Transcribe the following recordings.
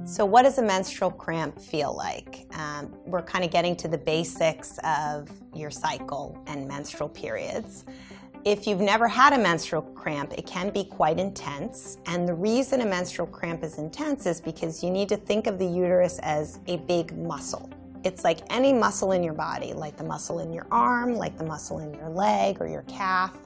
So what does a menstrual cramp feel like? We're kind of getting to the basics of your cycle and menstrual periods. If you've never had a menstrual cramp, it can be quite intense. And the reason a menstrual cramp is intense is because you need to think of the uterus as a big muscle. It's like any muscle in your body, like the muscle in your arm, like the muscle in your leg or your calf.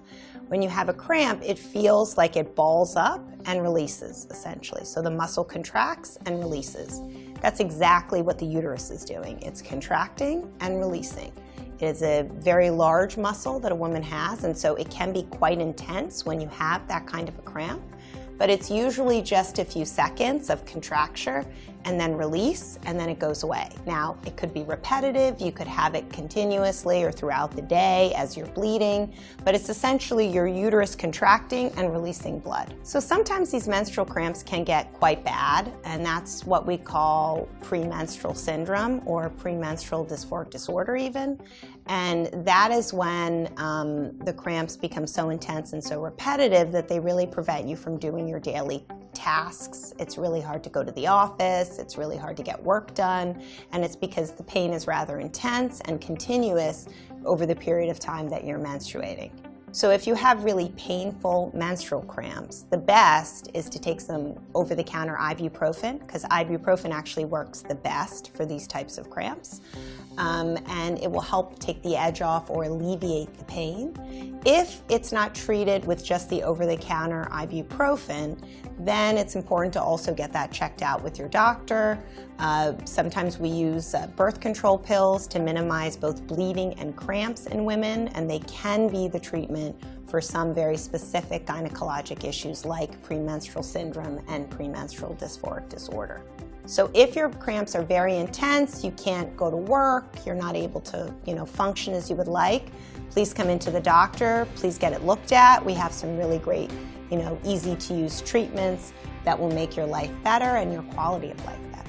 When you have a cramp, it feels like it balls up and releases, essentially. So the muscle contracts and releases. That's exactly what the uterus is doing. It's contracting and releasing. It is a very large muscle that a woman has, and so it can be quite intense when you have that kind of a cramp. But it's usually just a few seconds of contraction and then release, and then it goes away. Now, it could be repetitive. You could have it continuously or throughout the day as you're bleeding, but it's essentially your uterus contracting and releasing blood. So sometimes these menstrual cramps can get quite bad, and that's what we call premenstrual syndrome or premenstrual dysphoric disorder even. And that is when the cramps become so intense and so repetitive that they really prevent you from doing your daily tasks. It's really hard to go to the office, it's really hard to get work done, and it's because the pain is rather intense and continuous over the period of time that you're menstruating. So if you have really painful menstrual cramps, the best is to take some over-the-counter ibuprofen, because ibuprofen actually works the best for these types of cramps. And it will help take the edge off or alleviate the pain. If it's not treated with just the over-the-counter ibuprofen, then it's important to also get that checked out with your doctor. Sometimes we use birth control pills to minimize both bleeding and cramps in women, and they can be the treatment for some very specific gynecologic issues like premenstrual syndrome and premenstrual dysphoric disorder. So if your cramps are very intense, you can't go to work, you're not able to, function as you would like, please come into the doctor, please get it looked at. We have some really great, easy to use treatments that will make your life better and your quality of life better.